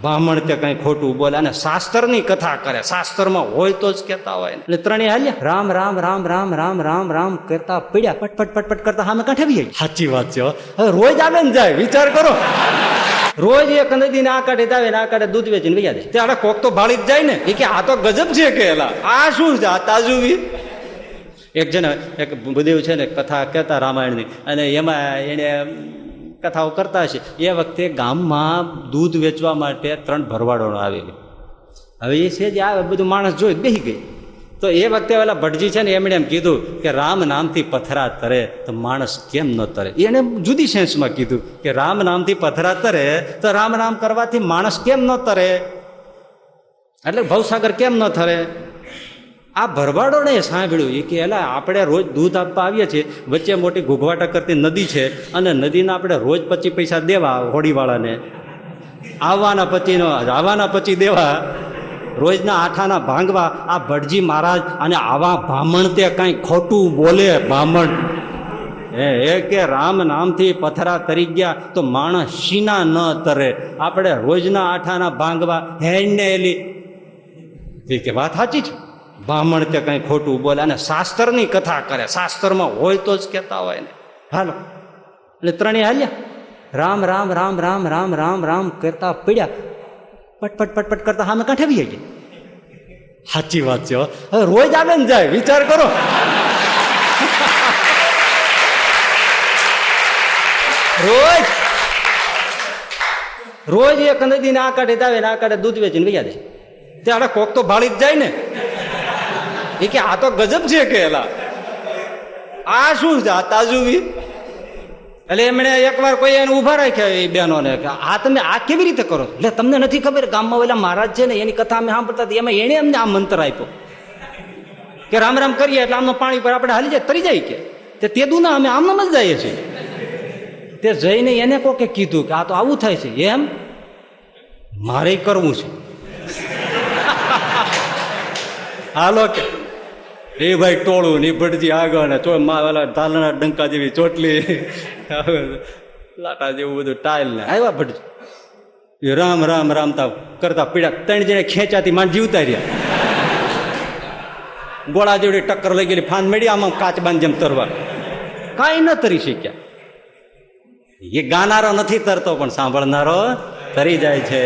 બ્રાહ્મણ તે કઈ ખોટું બોલે અને શાસ્ત્રની કથા કરે, શાસ્ત્રમાં હોય તો જ કહેતા હોય એટલે ત્રણેય હાલ્યા રામ રામ રામ રામ રામ રામ રામ કરતા પડ્યા, પટપટ પટપટ કરતા સામે કાંઠે આવી. સાચી વાત છે. હવે રોજ આવે ને જાય, વિચાર કરો, રોજ એક નદી ને આ કાંઠે આવે ને આ કાંઠે દૂધ વેચીને વૈયા જાય. ત્યારે કોક તો ભાળી જ જાય ને, એ કે આ તો ગજબ છે કે એલા આ શું છે, આ તાજું બી. એક છે ને એક બુદેવ છે ને કથા કહેતા રામાયણની, અને એમાં એને કથાઓ કરતા હશે. એ વખતે ગામમાં દૂધ વેચવા માટે 3 ભરવાડો આવેલી. હવે એ છે જે આ બધું માણસ જોઈ બેસી ગઈ. તો એ વખતે પેલા ભટજી છે ને એમણે એમ કીધું કે રામ નામથી પથરા તરે તો માણસ કેમ ન તરે. એને જુદી સેન્સમાં કીધું કે રામ નામથી પથરા તરે તો રામ નામ કરવાથી માણસ કેમ ન તરે, એટલે ભવસાગર કેમ ન થરે. આ ભરવાડોને સાંભળ્યું એ કે એલા આપણે રોજ દૂધ આપવા આવીએ છીએ, વચ્ચે મોટી ઘૂઘવાટા કરતી નદી છે અને નદીના આપણે રોજ 25 પૈસા દેવા હોડીવાળાને, આવવાના 25 દેવા, રોજના આઠાના ભાંગવા. આ ભટજી મહારાજ અને આવા બ્રાહ્મણ તે કઈ ખોટું બોલે બ્રાહ્મણ એ કે રામ નામથી પથરા તરી ગયા તો માણસ શીના ન તરે. આપણે રોજના આઠાના ભાંગવા હેને એલી કે વાત સાચી છે. બ્રાહ્મણ તે કઈ ખોટું બોલે અને શાસ્ત્રની કથા કરે, શાસ્ત્રમાં હોય તો જ કહેતા હોય ને. હાલો એટલે ત્રણેય હાલ્યા રામ રામ રામ રામ રામ રામ રામ કરતા પડ્યા, પટપટ પટપટ કરતા સામે કાંઠે આવી ગયા. સાચી વાત છે. હવે રોજ આવે ને જાય, વિચાર કરો. રોજ એક નદી ને આ કાંઠે આવે ને આ કાંઠે દૂધ વેચીને વૈયા જાય. ત્યારે કોક તો ભાળી જ જાય ને, એ કે આ તો ગજબ છે કે એલા આ શું છે, આ તાજું બી. એટલે એમણે એકવાર કોઈ એને ઉભા રાખ્યા એ બહેનોને કે આ તમે આ કેવી રીતે કરો, એટલે તમને નથી ખબર ગામમાં ઓલા મહારાજ છે ને એની કથા અમે સાંભળતા હતા, એમાં એને અમને આ મંત્ર આપ્યો કે રામ રામ કરીએ એટલે આમનો પાણી પર આપણે હાલી જાય તરી જાય કે તે દુના અમે આમનામ જ જઈએ છીએ. તે જઈને એને કોકે કીધું કે આ તો આવું થાય છે, એમ મારે કરવું છે. હાલો કે એ ભાઈ ટોળું ની ભટજી આગળ ને ધાલના ડંકા જેવી ચોટલી લાટા જેવું બધું ટાઈલ ને આવ્યા ભટજી રામ રામ રામતા કરતા પીડા. 3 જણે ખેંચાતી માંડ જીવતા રહ્યા. ગોળા જેવડી ટક્કર લઈ ગયેલી, ફાન મેળી આમાં કાચબાન જેમ તરવા, કાંઈ ન તરી શક્યા. એ ગાનારો નથી તરતો પણ સાંભળનારો તરી જાય છે.